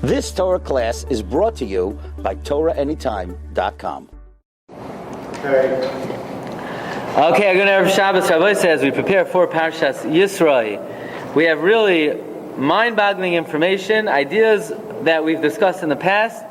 This Torah class is brought to you by TorahAnytime.com. Okay, good Erev Shabbos. Rabbi says we prepare for Parshas Yisro. We have really mind-boggling information, ideas that we've discussed in the past,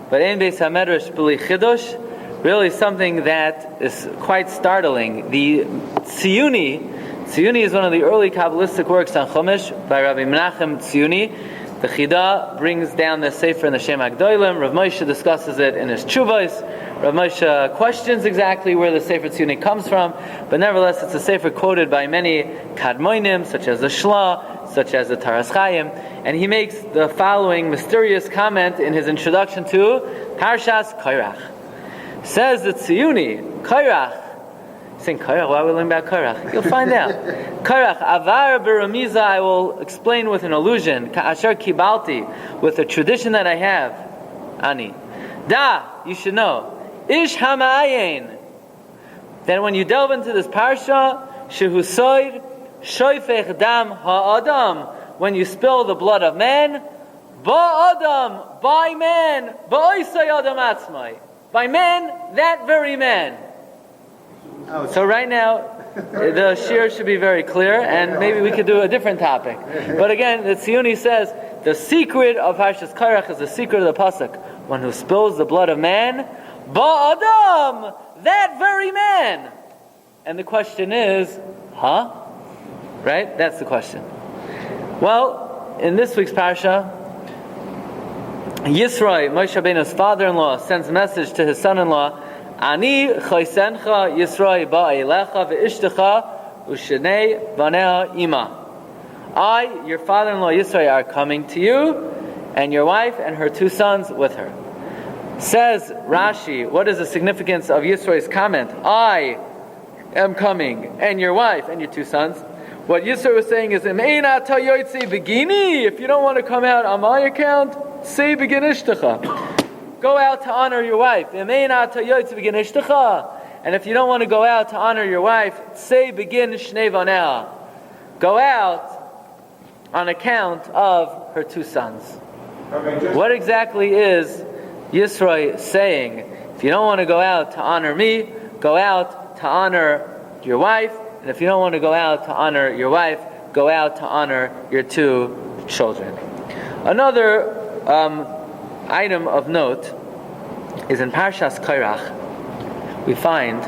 but Ein Beis HaMedrash B'li Chidush, really something that is quite startling. The Tziyuni is one of the early Kabbalistic works on Chumash by Rabbi Menachem Tziyuni. The Chida brings down the Sefer in the Shem HaGdolim. Rav Moshe discusses it in his Tshuvos. Rav Moshe questions exactly where the Sefer Tziyuni comes from, but nevertheless it's a Sefer quoted by many Kadmonim, such as the Shla, such as the Taras Chaim, and he makes the following mysterious comment in his introduction to Parshas Korach. Says the Tziyuni, Korach, saying Korach, why are we learning about Korach? You'll find out. Korach, Avar Beramiza, I will explain with an allusion, Ka'asher Kibalti, with a tradition that I have, Ani. Da, you should know, Ish Hama'ayin, that when you delve into this Parsha, Shehusoid, Shoifech Dam Ha'adam, when you spill the blood of man, Ba'adam, by man, Ba'oisay Adam Atzmai, by man, that very man. So right now, the Shiur should be very clear, and maybe we could do a different topic. But again, the Tziyuni says, the secret of Parshas Korach is the secret of the Pasuk. One who spills the blood of man, Ba'adam, that very man. And the question is, right? That's the question. Well, in this week's Parsha, Yisro, Moshe Rabbeinu's father-in-law, sends a message to his son-in-law, Ani chaysencha Yisro ba'elecha ve'ishtecha u'shenei baneha ima. I, your father-in-law Yisro, are coming to you, and your wife and her two sons with her. Says Rashi, what is the significance of Yisro's comment? I am coming, and your wife and your two sons. What Yisro was saying is, if you don't want to come out on my account, say begin ishtecha. Go out to honor your wife. And if you don't want to go out to honor your wife, say begin shnei vaneh. Go out on account of her two sons. What exactly is Yisro saying? If you don't want to go out to honor me, go out to honor your wife. And if you don't want to go out to honor your wife, go out to honor your two children. Another item of note is in Parshas Korach. We find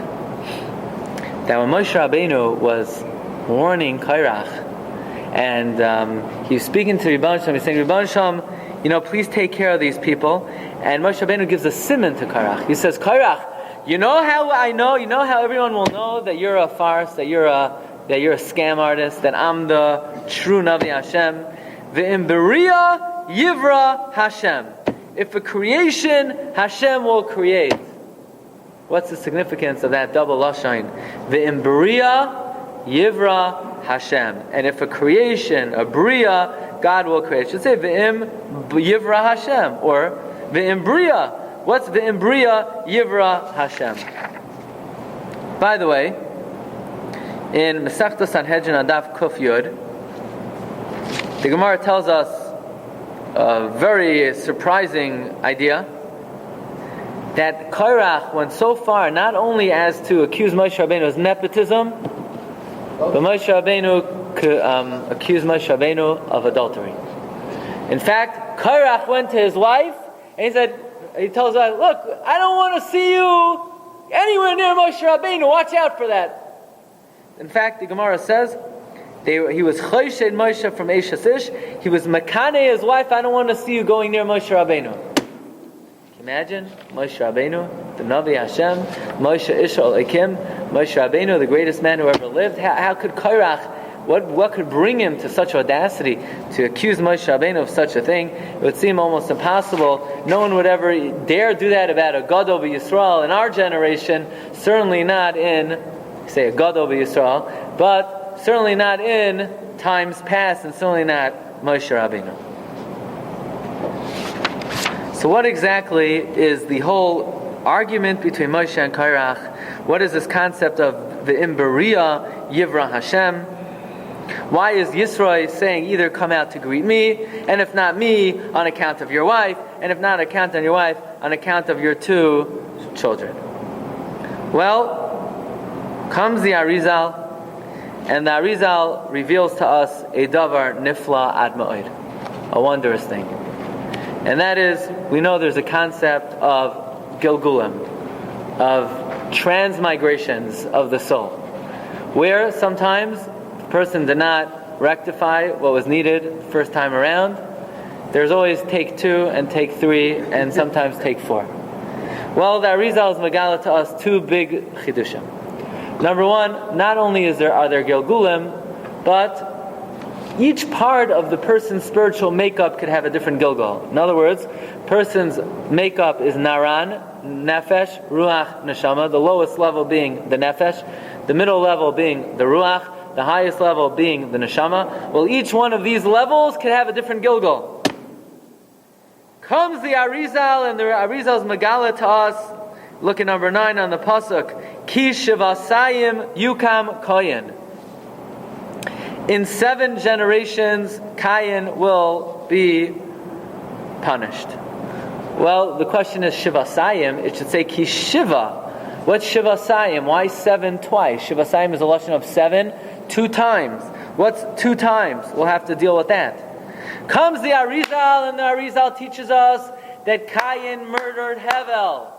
that when Moshe Rabbeinu was warning Korach, and he was speaking to Rebbe Shem, he's saying, Rebbe Shem, please take care of these people. And Moshe Rabbeinu gives a siman to Korach. He says, Korach, you know how everyone will know that you're a farce, that you're a scam artist, that I'm the true Navi Hashem. Ve'im beria yivra Hashem. If a creation, Hashem will create. What's the significance of that double lashon? Ve'im beria yivra Hashem. And if a creation, a bria, God will create. It should say ve'im yivra Hashem, or ve'im bria. What's ve'im bria yivra Hashem? By the way, in Masechta Sanhedrin Adaf Kuf Yud, the Gemara tells us a very surprising idea that Korach went so far not only as to accuse Moshe Rabbeinu of nepotism, but Moshe Rabbeinu accused Moshe Rabbeinu of adultery. In fact, Korach went to his wife and he tells her, look, I don't want to see you anywhere near Moshe Rabbeinu. Watch out for that. In fact, the Gemara says he was Choshei Moshe from Eishes Ish. He was Makane, his wife. I don't want to see you going near Moshe Rabbeinu. Can you imagine Moshe Rabbeinu, the Navi Hashem, Moshe Isha Elokim, Moshe Rabbeinu, the greatest man who ever lived. How could Korach? What could bring him to such audacity to accuse Moshe Rabbeinu of such a thing? It would seem almost impossible. No one would ever dare do that about a Gadol b'Yisrael in our generation. Certainly not in, say, a Gadol b'Yisrael, but certainly not in times past, and certainly not Moshe Rabbeinu. So what exactly is the whole argument between Moshe and Korach? What is this concept of the Imberia Yivra Hashem? Why is Yisro saying either come out to greet me, and if not me, on account of your wife, and if not on account of your wife, on account of your 2 children? Well, comes the Arizal, and the Arizal reveals to us a davar nifla ad ma'od, a wondrous thing. And that is, we know there's a concept of Gilgulim, of transmigrations of the soul, where sometimes the person did not rectify what was needed first time around. There's always take 2 and take 3 and sometimes take 4. Well, the Arizal is megala to us 2 big chidushim. Number 1, not only are there Gilgulim, but each part of the person's spiritual makeup could have a different Gilgul. In other words, person's makeup is Naran, Nefesh, Ruach, Neshama, the lowest level being the Nefesh, the middle level being the Ruach, the highest level being the Neshama. Well, each one of these levels could have a different Gilgul. Comes the Arizal, and the Arizal's megala to us. Look at number 9 on the pasuk. Ki shivasayim yukam koyin. In 7 generations, Kayin will be punished. Well, the question is shivasayim. It should say ki shiva. What's shivasayim? Why 7 twice? Shivasayim is a lashon of 7, 2 times. What's 2 times? We'll have to deal with that. Comes the Arizal, and the Arizal teaches us that Kayin murdered Hevel,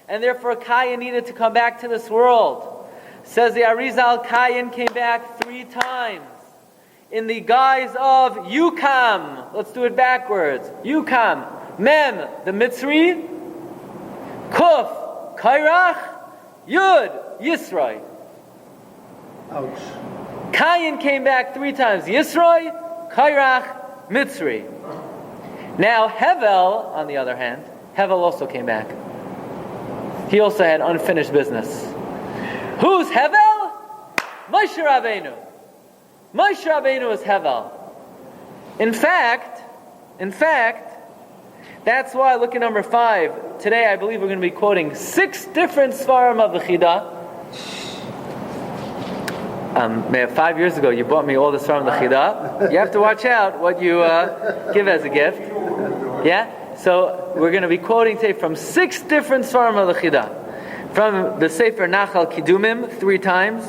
and therefore Kayin needed to come back to this world. Says the Arizal, Kayin came back 3 times in the guise of Yukam. Let's do it backwards. Yukam. Mem, the Mitzri. Kuf, Kairach. Yud, Yisro. Ouch. Kayin came back 3 times. Yisro, Kairach, Mitzri. Now Hevel, on the other hand, Hevel also came back. He also had unfinished business. Who's Hevel? Moshe Rabbeinu. Moshe Rabbeinu is Hevel. In fact, that's why, look at number 5. Today I believe we're going to be quoting 6 different Svarim of the Chidah. 5 years ago, you bought me all the Svarim of the Chidah. You have to watch out what you give as a gift. Yeah? So we're going to be quoting today from 6 different Svarim of the Chidah. From the Sefer Nachal Kidumim 3 times,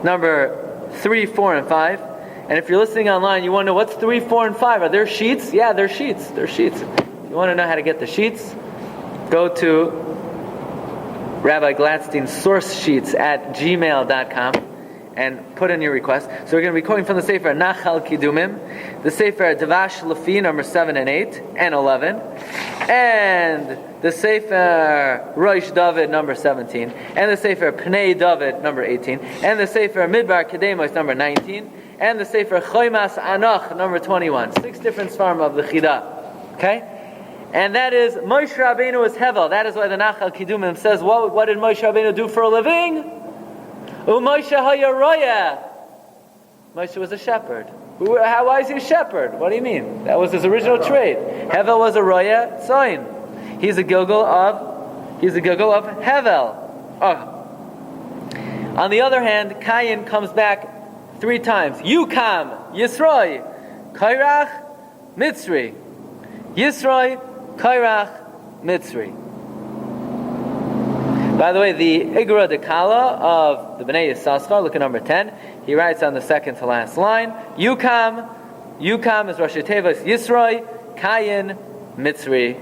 number 3, 4, and 5. And if you're listening online, you want to know what's 3, 4, and 5. Are there sheets? Yeah, they're sheets. They're sheets. You want to know how to get the sheets? Go to Rabbi Glatstein's source sheets at gmail.com. and put in your request. So we're going to be quoting from the Sefer Nachal Kidumim, the Sefer Devash Lefi, number 7 and 8, and 11, and the Sefer Rosh David, number 17, and the Sefer Pnei David, number 18, and the Sefer Midbar Kedemos, number 19, and the Sefer Choimas Anoch, number 21. 6 different Svarim of the Chidah. Okay? And that is, Moshe Rabbeinu is Hevel. That is why the Nachal Kidumim says, what did Moshe Rabbeinu do for a living? Moshe hayaroya. Moshe was a shepherd. Why is he a shepherd? What do you mean? That was his original trait. Hevel was a roya tzoin. He's a gilgul of Hevel. Oh. On the other hand, Kayin comes back 3 times. Yukam, Yisro, Kairach, Mitzri. Yisro, Kairach, Mitzri. By the way, the Igra Dekala of the Bnei Yissaschar, look at number 10, he writes on the second to last line, Yukam is Rashi Tevos Yisro, Kayin, Mitzri.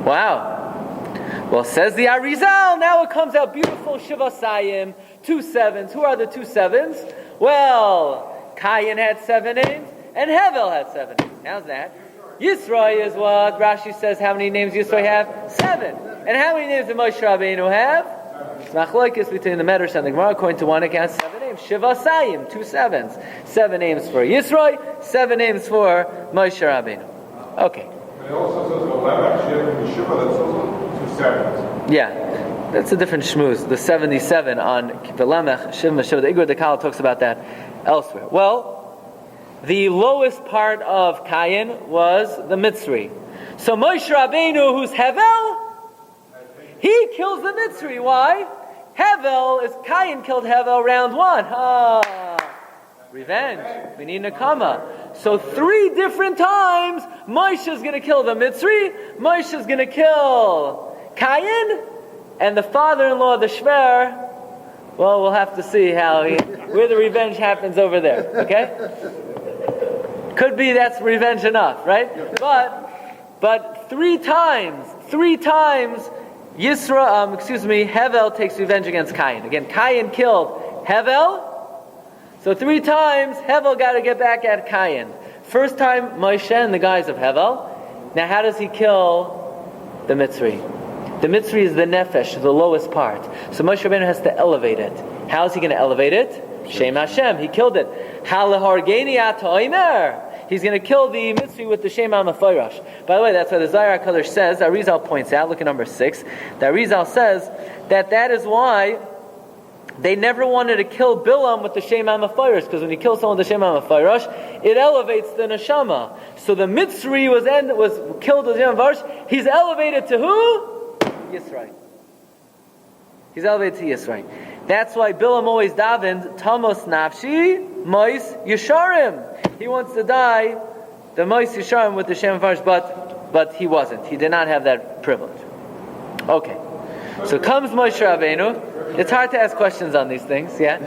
Wow. Well, says the Arizal, now it comes out beautiful Shivasayim, 2 sevens. Who are the 2 sevens? Well, Kayin had 7 names, and Hevel had 7 names. How's that? Yisro is what Rashi says, how many names Yisro have? 7. And how many names did Moshe Rabbeinu have? It's machlokes between the Medrash and the Gemara. According to one account, 7 names. Shivasayim, 2 sevens. 7 names for Yisro, 7 names for Moshe Rabbeinu. Okay. It also says Lamech, Shiva, that's also 2 sevens. Yeah, that's a different shmooze. The 77 on Lamech, Shiva, the Igur Dekala talks about that elsewhere. Well, the lowest part of Kayin was the Mitzri. So Moshe Rabbeinu, who's Hevel, he kills the Mitzri. Why? Kayin killed Hevel round 1. Revenge. We need Nakama. So 3 different times, Moshe is going to kill the Mitzri, Moshe is going to kill Cain, and the father-in-law, the Shver, well, we'll have to see where the revenge happens over there. Okay? Could be that's revenge enough, right? But 3 times, Hevel takes revenge against Cain. Again, Cain killed Hevel, so 3 times Hevel got to get back at Cain. First time, Moshe and the guys of Hevel. Now, how does he kill the Mitzri? The Mitzri is the nefesh, the lowest part. So Moshe Rabbeinu has to elevate it. How is he going to elevate it? Shem Hashem. He killed it. He's going to kill the Mitzri with the Shem HaMefarash. By the way, that's what the Zohar HaKadosh says. Arizal points out, look at number 6. The Arizal says that is why they never wanted to kill Bilam with the Shem HaMefarash, because when you kill someone with the Shem HaMefarash, it elevates the neshama. So the Mitzri was killed with the Shem HaMefarash. He's elevated to who? Yisro. He's elevated to Yisro. That's why Bilam always davened, Tamos Nafshi, Mois Yesharim. He wants to die, the Mois Yesharim with the Shem HaMefarash, but he wasn't. He did not have that privilege. Okay. So comes Moshe Rabbeinu. It's hard to ask questions on these things, yeah?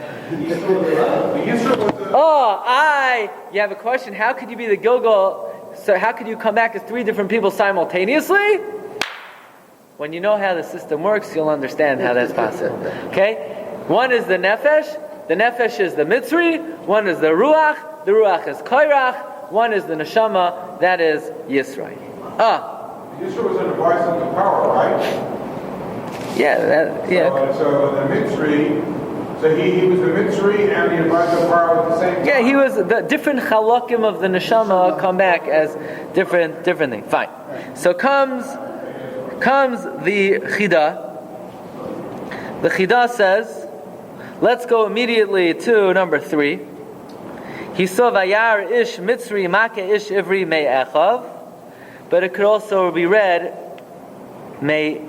You have a question. How could you be the Gilgul? So how could you come back as 3 different people simultaneously? When you know how the system works, you'll understand how that's possible. Okay? One is the nefesh. The nefesh is the mitzri. One is the ruach. The ruach is koirach. One is the neshama. That is Yisro. Yisro was in the device of the power, right? Yeah. So the Mitzri, so he was the Mitzri and the advisor of power at the same time. Yeah, he was the different chalakim of the neshama come back as different things. Fine. So comes the Chida. The Chida says, let's go immediately to number 3. He saw Vayar ish Mitzri Make ish Ivri Mei Echav, but it could also be read Mei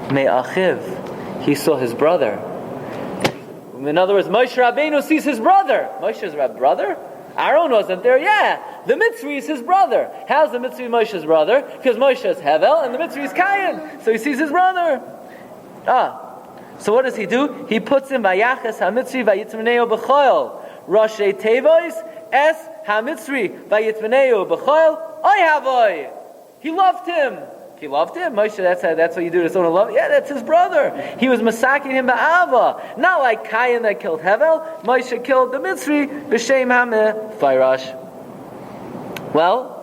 Achiv. He saw his brother. In other words, Moshe Rabbeinu sees his brother. Moshe's brother? Aaron wasn't there. Yeah, the Mitzri is his brother. How's the Mitzri Moshe's brother? Because Moshe is Hevel and the Mitzri is Cain. So he sees his brother. So what does he do? He puts in Vayaches HaMitzri Vayitzmeneo B'choil Roshei Tevois Es HaMitzri Vayitzmeneo B'choil Oy Havoy. He loved him. Moshe, that's what you do to someone who loves. Yeah, that's his brother. He was masaking him ba'ava. Not like Cain that killed Hevel. Moshe killed the Mitzri b'shem HaMefarash. Well,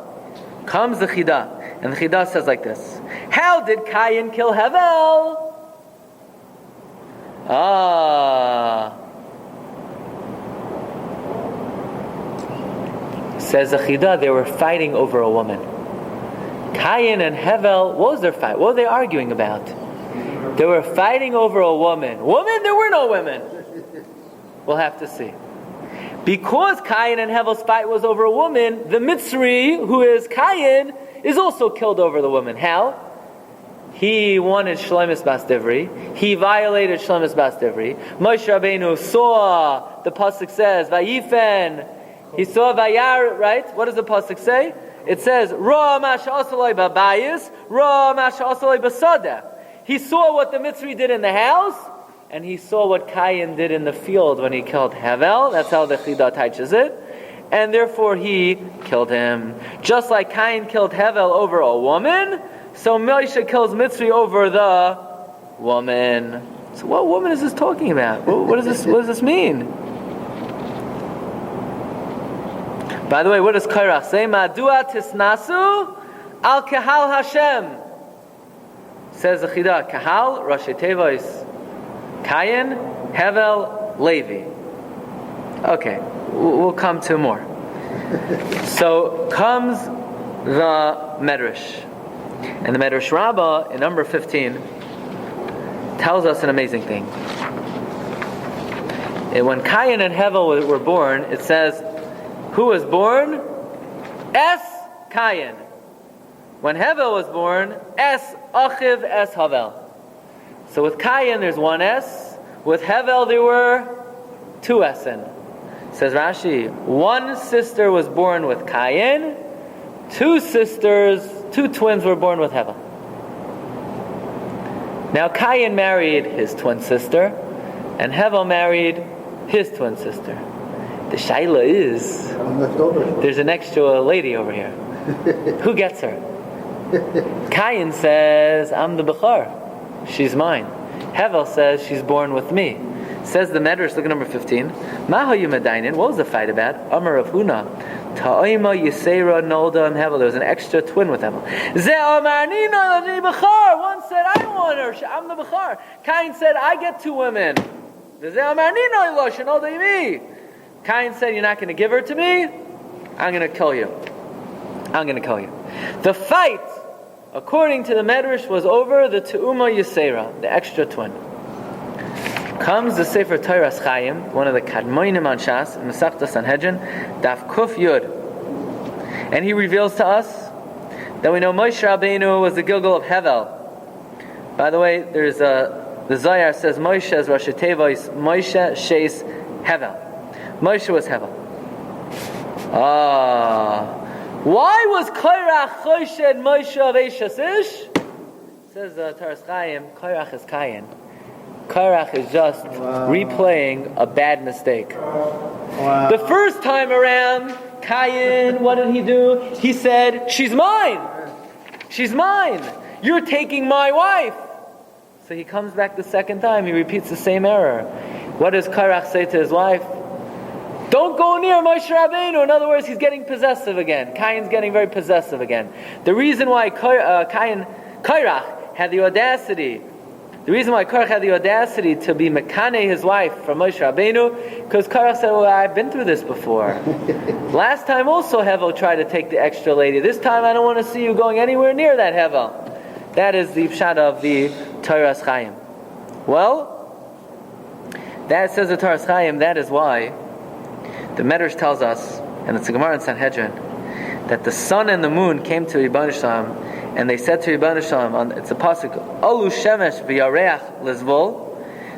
comes the Chida, and the Chida says like this: how did Cain kill Hevel? Says the Chida, they were fighting over a woman. Cain and Hevel, what was their fight? What were they arguing about? They were fighting over a woman. Woman? There were no women. We'll have to see. Because Cain and Hevel's fight was over a woman, the Mitzri, who is Cain, is also killed over the woman. How? He wanted Shlomis Bas Divri. He violated Shlomis Bas Divri. Moshe Rabbeinu saw, the pasuk says, Vayifen. He saw Vayar, right? What does the pasuk say? It says, Ra Masha Asalai Babayis, Ra Masha Asalai Basada. He saw what the Mitzri did in the house, and he saw what Cain did in the field when he killed Hevel. That's how the Chida teaches it. And therefore he killed him. Just like Cain killed Hevel over a woman, so Moshe kills Mitzri over the woman. So what woman is this talking about? What does this mean? By the way, what does Kairach say? Madua tisnasu al kahal Hashem. Says the Chida, kahal, Rashi Tevois, Cain, Hevel, Levi. Okay, we'll come to more. So comes the Medrash. And the Medrash Rabbah, in number 15, tells us an amazing thing. When Cain and Hevel were born, it says, who was born? Es Cain. When Hevel was born, Es Achiv Es Havel. So with Cain there's one S. With Hevel there were 2 S'en. Says Rashi, one sister was born with Cain, two twins were born with Hevel. Now Cain married his twin sister, and Hevel married his twin sister. The shaila is, there's an extra lady over here. Who gets her? Cain says, I'm the Bechar. She's mine. Hevel says, she's born with me. Says the Medrash, look at number 15. Mahayu Medainin, what was the fight about? Amar Rav Huna. Ta'ima Yisro Nolda and Hevel. There was an extra twin with Hevel. Ze Amarnina the Bechar. One said, I don't want her. I'm the Bechar. Cain said, I get two women. Ze Amarnina Lo Shenolda Yimi. Cain said, you're not going to give her to me? I'm going to kill you. I'm going to kill you. The fight, according to the Medrash, was over the Te'uma Yisera, the extra twin. Comes the Sefer Torah Chaim, one of the Kadmoinim on Shas, in the Masechta Sanhedrin, Daf Kuf Yud. And he reveals to us that we know Moshe Rabbeinu was the Gilgul of Hevel. By the way, there's the Zohar says Moshe's Rosh Tevois, Moshe Sheis Hevel. Moshe was Hevel. Why was Korach Choshed Moshe of Eishas Ish? Says the Torah Chaim, Korach is Cain. Korach is just replaying a bad mistake. The first time around, Cain, what did he do? He said, she's mine. She's mine. You're taking my wife. So he comes back the second time. He repeats the same error. What does Korach say to his wife? Don't go near Moshe Rabbeinu. In other words, he's getting possessive again. Cain's getting very possessive again. The reason why Korach had the audacity to be Mekane his wife from Moshe Rabbeinu, because Korach said, well, I've been through this before. Last time also Hevel tried to take the extra lady. This time I don't want to see you going anywhere near that Hevel. That is the pshat of the Torah Chaim. Well, that says the Torah Chaim, that is why the Medrash tells us, and it's a Gemara in Sanhedrin, that the sun and the moon came to Rebbeinu Shalom, and they said to Rebbeinu Shalom, it's a pasuk, Olu Shemesh v'yareach lezvol.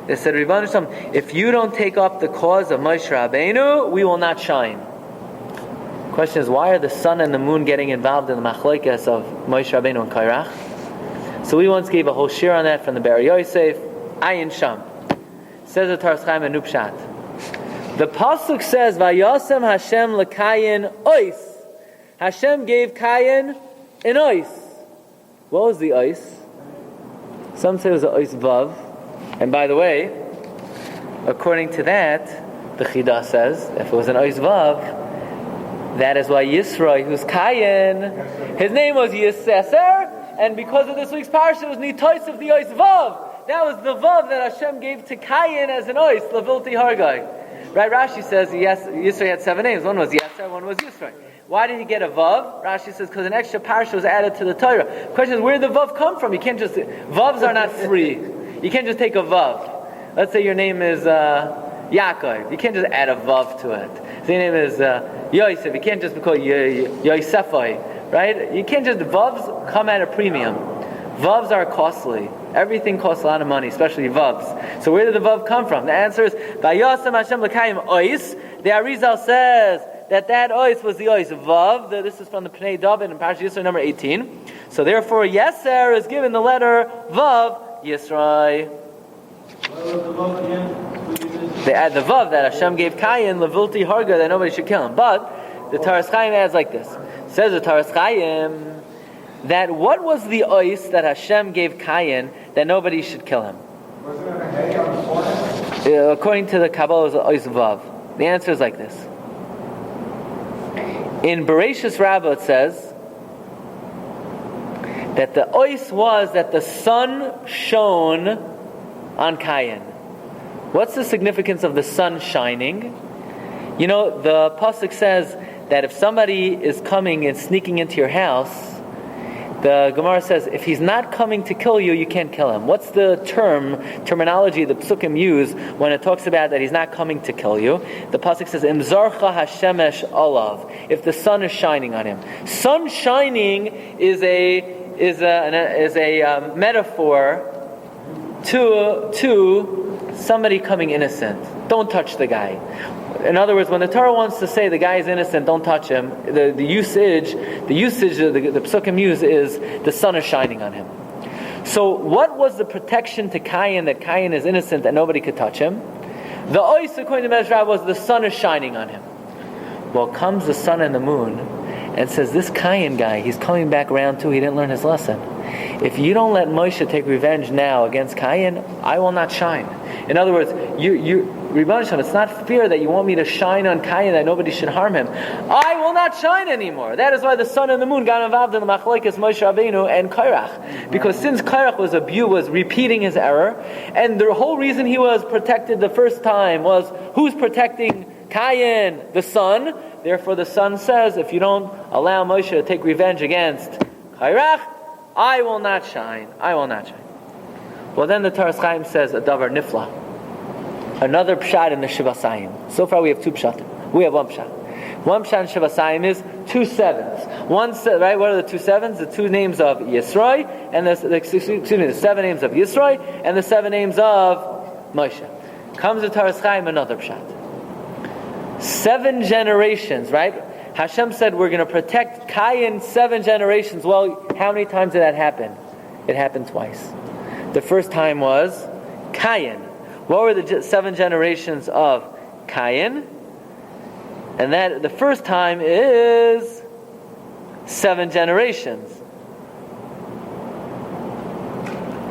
They said, Rebbeinu Shalom, if you don't take up the cause of Moshe Rabbeinu, we will not shine. The question is, why are the sun and the moon getting involved in the machlokes of Moshe Rabbeinu and Korach? So we once gave a whole shir on that from the Bar Yosef, Ayin Sham. Says the Torah Chaim and Nupshat. The pasuk says, Vayasem Hashem lekayin ois. Hashem gave Cain an ois. What was the ois? Some say it was an ois vav. And by the way, according to that, the Chidah says, if it was an ois vav, that is why Yisro, who's Cain, his name was Yiseser, and because of this week's Parsha, it was Nitois of the ois vav. That was the vav that Hashem gave to Cain as an ois, Levilti Hargai. Right, Rashi says, yes, Yisro had 7 names. One was Yeser, one was Yisro. Why did he get a vav? Rashi says, because an extra parsha was added to the Torah. The question is, where did the vav come from? You can't just, vavs are not free. You can't just take a vav. Let's say your name is Yaakov. You can't just add a vav to it. So your name is Yosef. You can't just be called Yosefai, right? You can't just, vavs come at a premium. Vavs are costly. Everything costs a lot of money, especially vavs. So where did the vav come from? The answer is, Vayasem Hashem l'kayim ois. The Arizal says that ois was the ois vav. This is from the Pnei David in Parsha Yisro number 18. So therefore, Yeser is given the letter vav Yisro. What was the vav again? They add the vav that Hashem gave Cain levilti harga, that nobody should kill him. But the Torah Chaim adds like this. Says the Torah Chaim that what was the ois that Hashem gave Cain that nobody should kill him? Wasn't it a hay on the forehead? According to the Kabbalah, it was ois vav. The answer is like this. In Bereshis Rabbah it says that the ois was that the sun shone on Cain. What's the significance of the sun shining? You know, the pasuk says that if somebody is coming and sneaking into your house, the Gemara says, if he's not coming to kill you, you can't kill him. What's the terminology the Psukim use when it talks about that he's not coming to kill you? The pasuk says, Im zarcha hashemesh olav. If the sun is shining on him. Sun shining is a metaphor to somebody coming innocent. Don't touch the guy. In other words, when the Torah wants to say the guy is innocent, don't touch him, the usage the Psukim use is the sun is shining on him. So what was the protection to Cain, that Cain is innocent, that nobody could touch him? The ois, according to Mezrah, was the sun is shining on him. Well, comes the sun and the moon and says, this Cain guy, he's coming back around too, he didn't learn his lesson. If you don't let Moshe take revenge now against Cain, I will not shine. In other words, Rebbeinu Shalom, it's not fair that you want me to shine on Cain, that nobody should harm him. I will not shine anymore. That is why the sun and the moon got involved in the machlokes Moshe Rabbeinu and Korach. Because since Korach was repeating his error, and the whole reason he was protected the first time was, who's protecting Cain? The sun. Therefore the sun says, if you don't allow Moshe to take revenge against Korach, I will not shine. I will not shine. Well, then the Torah Chaim says a davar nifla. Another pshat in the Shivasayim. So far we have two pshat. We have one pshat. One pshat in Shivasayim is 2 sevens. Right? What are the 2 sevens? The 2 names of Yisro and the 7 names of Yisro and the 7 names of Moshe. Comes the Torah Chaim, another pshat. 7 generations, right? Hashem said we're going to protect Cain 7 generations. Well, how many times did that happen? It happened twice. The first time was Cain. What were the 7 generations of Cain? And that the first time is 7 generations.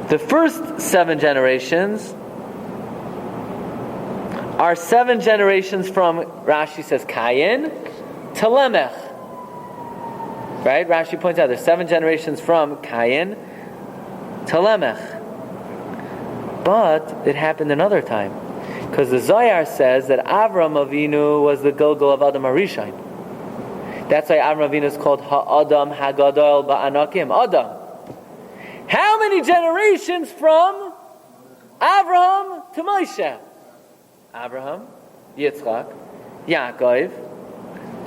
The first 7 generations are 7 generations from, Rashi says, Cain to Lemech. Right? Rashi points out there's 7 generations from Cain to Lemech. But it happened another time. Because the Zohar says that Avram Avinu was the Gilgul of Adam Harishon. That's why Avram Avinu is called Ha'adam Hagadol Ba'anakim. Adam. How many generations from Avraham to Moshe? Abraham, Yitzchak, Yaakov,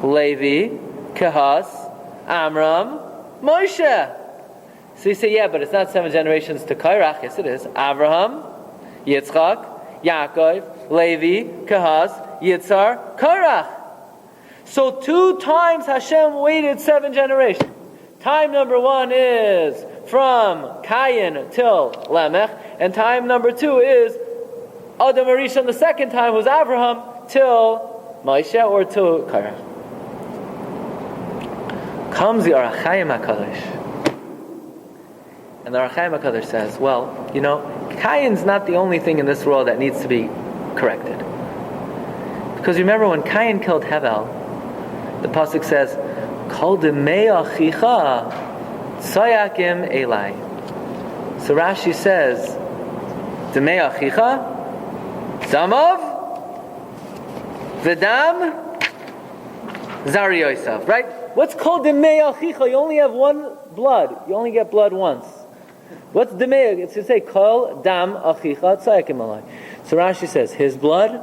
Levi, Kahas, Amram, Moshe. So you say, yeah, but it's not 7 generations to Korach. Yes, it is. Abraham, Yitzchak, Yaakov, Levi, Kahas, Yitzhar, Korach. So 2 times Hashem waited 7 generations. Time number 1 is from Cain till Lamech, and time number 2 is Adam Harishon. The second time was Abraham till Moshe or till Korach. Comes the Orach Chaim HaKadosh. And the Orach Chaim HaKadosh says, well, Cain's not the only thing in this world that needs to be corrected. Because remember when Cain killed Hevel, the pasuk says, Kol demei achicha tzayakim elai. So Rashi says, demei achicha, damav, v'dam, zari Yosef. Right? What's called demei achicha? You only have one blood. You only get blood once. What's demei? It's to say, Kol dam achicha tzayakim elai. So Rashi says, his blood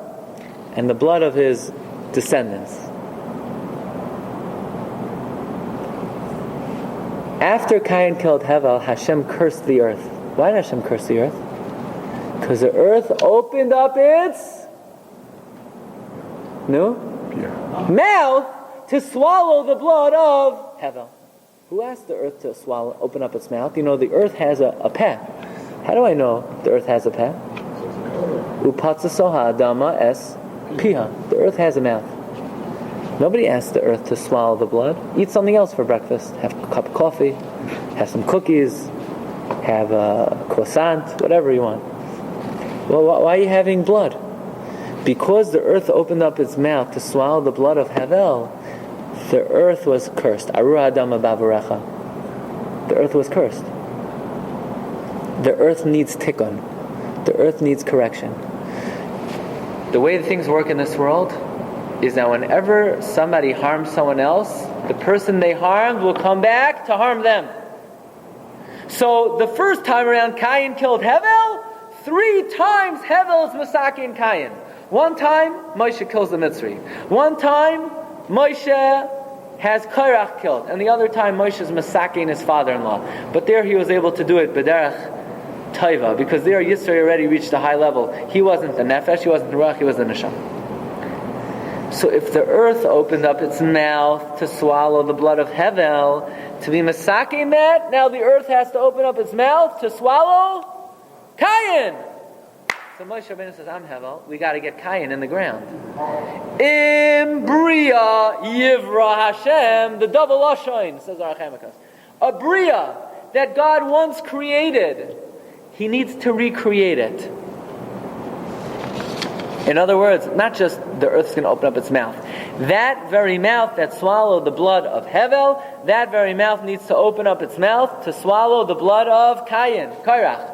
and the blood of his descendants. After Cain killed Hevel, Hashem cursed the earth. Why did Hashem curse the earth? Because the earth opened up its mouth to swallow the blood of Hevel. Who asked the earth to open up its mouth? The earth has a peh. How do I know the earth has a peh? Upatsasoha adama es piha. The earth has a mouth. Nobody asked the earth to swallow the blood. Eat something else for breakfast. Have a cup of coffee, have some cookies, have a croissant, whatever you want. Well, why are you having blood? Because the earth opened up its mouth to swallow the blood of Hevel, the earth was cursed. Aru Adam Abavarecha. The earth was cursed. The earth needs tikkun. The earth needs correction. The way things work in this world is that whenever somebody harms someone else, the person they harmed will come back to harm them. So the first time around, Cain killed Hevel. 3 times Hevel is Masakin Cain. 1 time, Moshe kills the Mitzri. 1 time, Moshe has Korach killed. And the other time, Moshe is Masakin his father-in-law. But there he was able to do it B'derech Taiva, because there Yisro already reached a high level. He wasn't the Nefesh, he wasn't the Ruach, he was the Neshama. So if the earth opened up its mouth to swallow the blood of Hevel, to be masaking that, now the earth has to open up its mouth to swallow Kayin. So Moshe Rabbeinu says, I'm Hevel. We got to get Kayin in the ground. Im Bria Yivra Hashem, the double Lashon, says our Chamakas. A Bria that God once created, He needs to recreate it. In other words, not just the earth's going to open up its mouth. That very mouth that swallowed the blood of Hevel, that very mouth needs to open up its mouth to swallow the blood of Kayin, Kairach.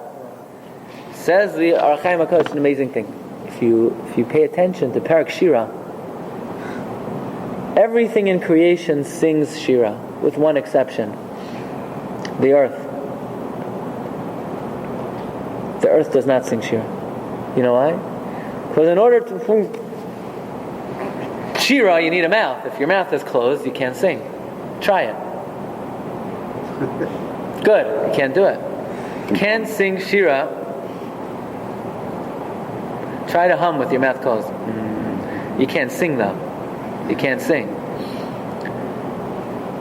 Says the Archaim HaKodesh, an amazing thing. If you pay attention to Parak Shira, everything in creation sings Shira, with one exception. The earth. The earth does not sing Shira. You know why? Because in order to sing Shira, you need a mouth. If your mouth is closed, you can't sing. Try it. Good. You can't do it. You can't sing Shira. Try to hum with your mouth closed. You can't sing though. You can't sing.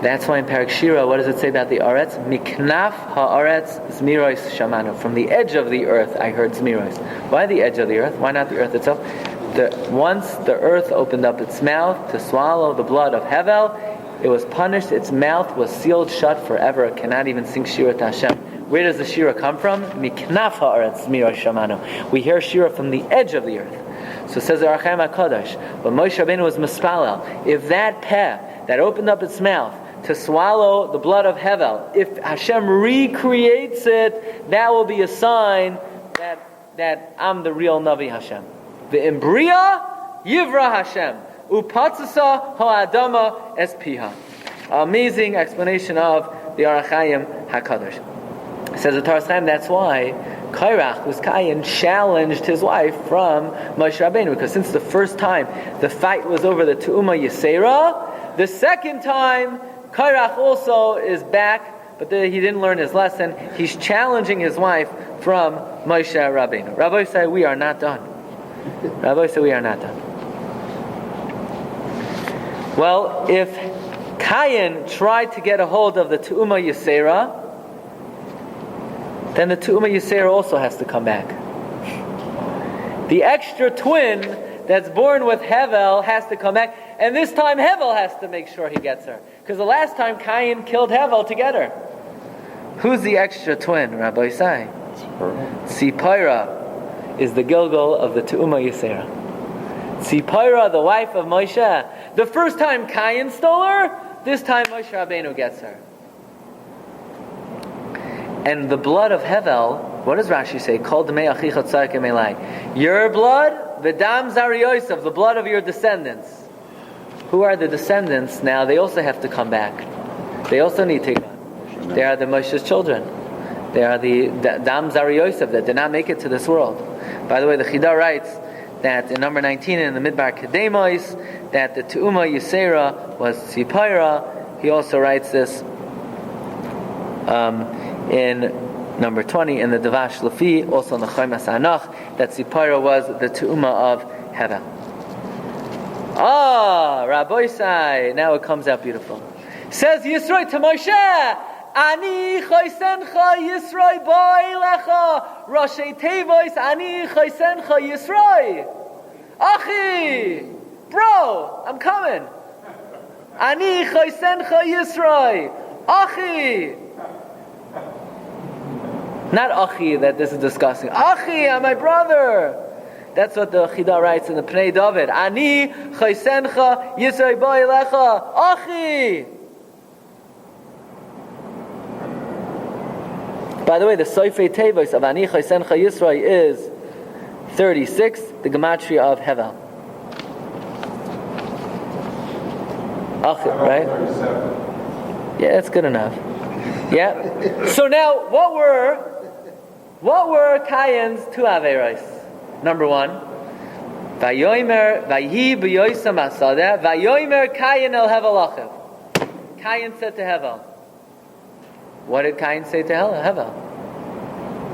That's why in Parak Shira, what does it say about the Aretz? Miknaf ha'aretz zmiros shamanu. From the edge of the earth, I heard zmiros. Why the edge of the earth? Why not the earth itself? Once the earth opened up its mouth to swallow the blood of Hevel, it was punished. Its mouth was sealed shut forever. It cannot even sing Shira to Hashem. Where does the Shira come from? Miknaf ha'aretz zmiros shamanu. We hear Shira from the edge of the earth. So says the Archaim HaKadosh, but Moshe Rabbeinu was mispalel. If that peh that opened up its mouth to swallow the blood of Hevel, if Hashem recreates it, that will be a sign that I'm the real Navi Hashem. The Imbria Yivra Hashem Upatzasa Ha'adama Espiha. Amazing explanation of the Archaim HaKadosh. It says the Torah Chaim, that's why Kairach, who's Kayin, challenged his wife from Moshe Rabbeinu, because since the first time the fight was over the Tu'uma Yisera, the second time Kairach also is back, but he didn't learn his lesson. He's challenging his wife from Moshe Rabbeinu. Rabbi said, we are not done. Rabbi said, we are not done. Well, if Kayin tried to get a hold of the Tu'uma Yisera, then the Tu'uma Yisera also has to come back. The extra twin that's born with Hevel has to come back, and this time Hevel has to make sure he gets her. Because the last time Kayin killed Hevel to get her. Who's the extra twin, Rabbi Sai? Tzipora is the Gilgul of the Tu'uma Yisera. Tzipora, the wife of Moshe. The first time Kayin stole her, this time Moshe Rabbeinu gets her. And the blood of Hevel, what does Rashi say? Kol d'mei achicha tzarkem elai. Your blood, v'dam zari Yosef, the blood of your descendants. Who are the descendants now? They also have to come back. They also need to come. They are the Moshe's children. They are the dam zari Yosef that did not make it to this world. By the way, the Chida writes that in number 19 in the Midbar Kedemois, that the Tu'uma Yisera was Tzipora. He also writes this in number 20 in the Devash Lafi, also in the Chomas Anach, that Tzipora was the Tu'uma of Hevel. Rabbi Sai, now it comes out beautiful. Says Yisro to Moshe, Ani chaysencha Yisro boi lecha, Rashi Tevois, Ani chaysencha Yisro. Achi, bro, I'm coming. Ani chaysencha Yisro. Achi. Not Achi, that this is discussing. Achi, I'm my brother. That's what the Chida writes in the Pnei David. Ani chaysencha Yisro boi lecha. Achi. By the way, the Soifei Tevois of Ani chaysencha Yisro is 36, the gematria of Hevel. Achi, right? Yeah, that's good enough. Yeah. So now, what were Kayin's two averos? Number one, Vayomer Vayhi b'Yosam Asadeh Vayomer Kayin el Hevel Achiv. Kayin said to Hevel. What did Kayin say to Hevel?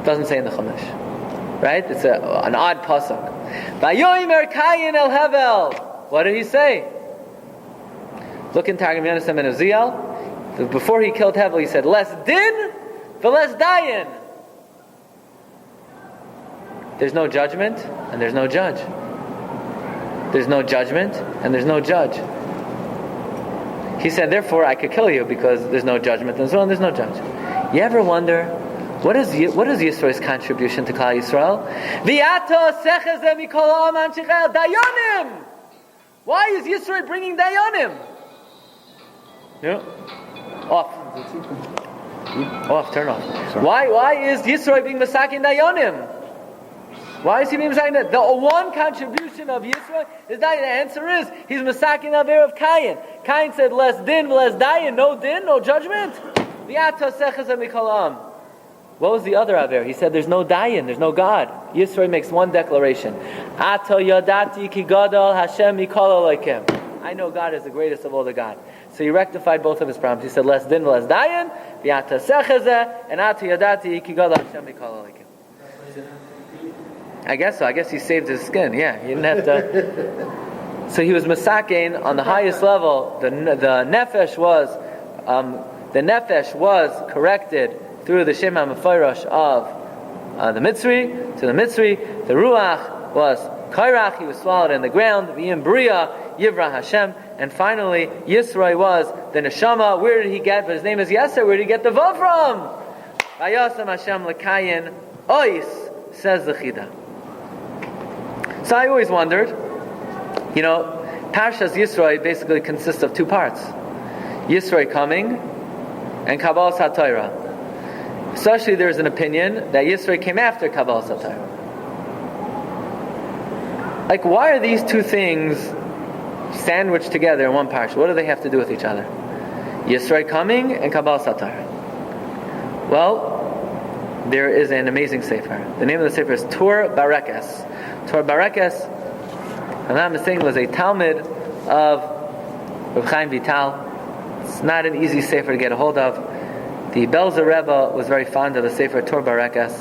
It doesn't say in the Chumash, right? It's an odd pasuk. Vayomer Kayin el Hevel. what did he say? Look in Targum Yonasan ben Uziel. Before he killed Hevel, he said, "Less din, but less dayan." There's no judgment, and there's no judge. There's no judgment, and there's no judge. He said, therefore, I could kill you because there's no judgment, and so on. There's no judge. You ever wonder what is Yisro's contribution to Klal Yisrael? Dayanim. Why is Yisro bringing dayanim? Yeah. Off. Turn off. Why is Yisro being masakin dayanim? Why is he being masakin? The one contribution of Yisro is that the answer is he's masakin aver of Cain. Cain said less din, less dayan, no din, no judgment. What was the other aver? He said there's no dayan, there's no God. Yisro makes one declaration. Ato yadati ki gadol Hashem mikol elokim. I know God is the greatest of all the God. So he rectified both of his problems. He said less din, less dayan, v'ata sechazeh, and ato yadati ki gadol Hashem mikol elokim. I guess so. I guess he saved his skin. Yeah, he didn't have to. So he was masakein on the highest level. The nefesh was corrected through the Shem HaMeforash of the Mitzri to the Mitzri. The Ruach was kairach. He was swallowed in the ground. V'yim bria yivra Hashem. And finally, Yisro was the neshama. Where did he get? But his name is Yeser. Where did he get the vav from? Vayasam Hashem l'kayin ois, says the Chida. So I always wondered, Parshas Yisro basically consists of two parts. Yisro coming and Kabbalas HaTorah. Especially there's an opinion that Yisro came after Kabbalas HaTorah. Like, why are these two things sandwiched together in one parsha? What do they have to do with each other? Yisro coming and Kabbalas HaTorah. Well, there is an amazing sefer. The name of the sefer is Tur Barekes. Tur Barekes, if I'm not mistaken, was a Talmud of Reb Chaim Vital. It's not an easy sefer to get a hold of. The Belzer Rebbe was very fond of the sefer Tur Barekes.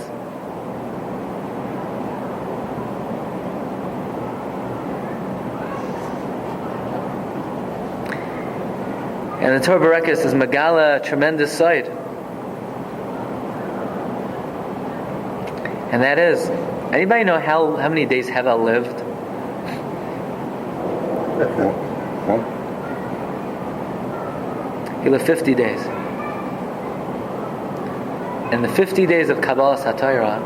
And the Tur Barekes is Megala, a tremendous side. And that is, anybody know how many days Hevel lived? He lived 50 days. And the 50 days of Kabbalas HaTorah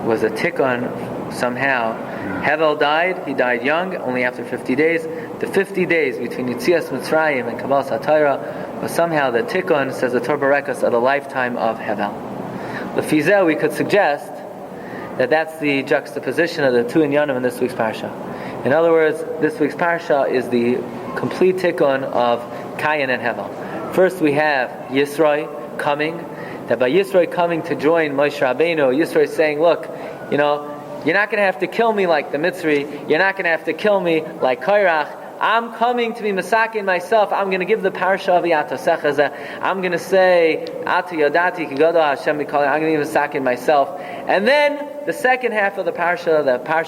was a tikkun somehow. Hevel died, he died young, only after 50 days. The 50 days between Yitzias Mitzrayim and Kabbalas HaTorah was somehow the tikkun, says the Tur Barekes, of the lifetime of Hevel. Lefizeh, we could suggest that that's the juxtaposition of the two inyanim in this week's Parsha. In other words, this week's Parsha is the complete tikkun of Cain and Hevel. First we have Yisro coming, that by Yisro coming to join Moshe Rabbeinu, Yisro is saying, look, you're not going to have to kill me like the Mitzri, you're not going to have to kill me like Kairach, I'm coming to be masakin myself. I'm going to give the parsha of Yata Sechazeh. I'm going to say, Atu Yodati Kigodo Hashem Mikol. I'm going to be masakin myself. And then the second half of the parsha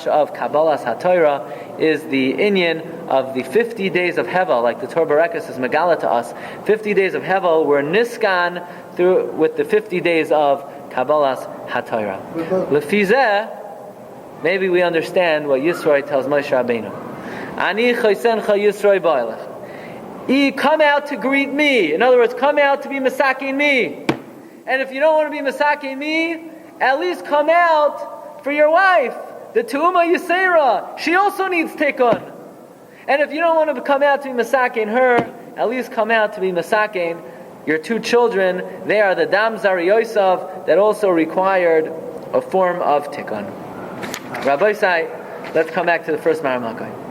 of Kabbalas HaTorah, is the inyan of the 50 days of Hevel, like the Torah Barekes is Megala to us. 50 days of Hevel were niskan through with the 50 days of Kabbalas HaTorah. Lefizeh, maybe we understand what Yisro tells Moshe Rabbeinu. Ani chaysencha Yisro ba'alech. Come out to greet me. In other words, come out to be masakin me. And if you don't want to be masakin me, at least come out for your wife, the Tu'uma Yisera. She also needs tikkun. And if you don't want to come out to be masakin her, at least come out to be masakin your two children. They are the Dam Zari Yosef that also required a form of tikkun. Rabbi say, let's come back to the first Maramakai.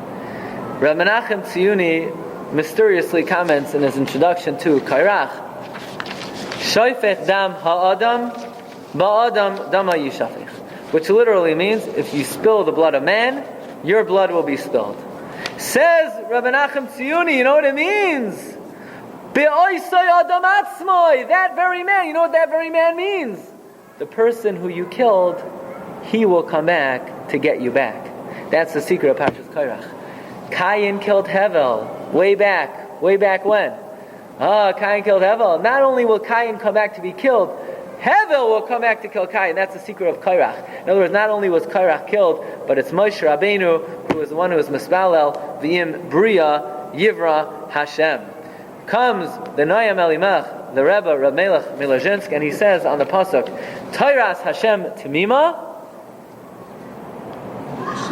Reb Menachem Tziyuni mysteriously comments in his introduction to Kairach, Shoifet dam ha'adam, ba'adam dama yishafich, which literally means, if you spill the blood of man, your blood will be spilled. Says Reb Menachem Tziyuni, you know what it means? Be'oisay adam atzmoi, that very man, you know what that very man means? The person who you killed, he will come back to get you back. That's the secret of Parshas Kairach. Cain killed Hevel. Way back when? Cain killed Hevel. Not only will Cain come back to be killed, Hevel will come back to kill Cain. That's the secret of Korach. In other words, not only was Korach killed, but it's Moshe Rabbeinu who was the one who was Mispalel, V'im Bria Yivra Hashem. Comes the Noam Elimach, the Rebbe, Reb Melech Milozhinsk, and he says on the pasuk, Tairas Hashem Timima,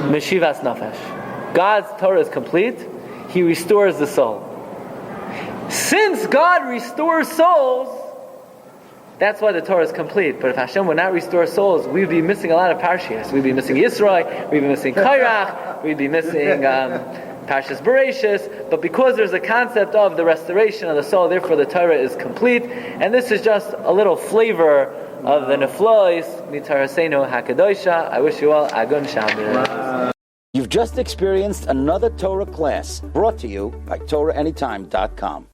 Meshivas Nafesh. God's Torah is complete. He restores the soul. Since God restores souls, that's why the Torah is complete. But if Hashem would not restore souls, we'd be missing a lot of Parshas. We'd be missing Yisro, we'd be missing Korach, we'd be missing Parshas Bereshis. But because there's a concept of the restoration of the soul, therefore the Torah is complete. And this is just a little flavor of the Neflois Mitarasenu Hakadosha. I wish you all Agun Shabbos. You've just experienced another Torah class brought to you by TorahAnytime.com.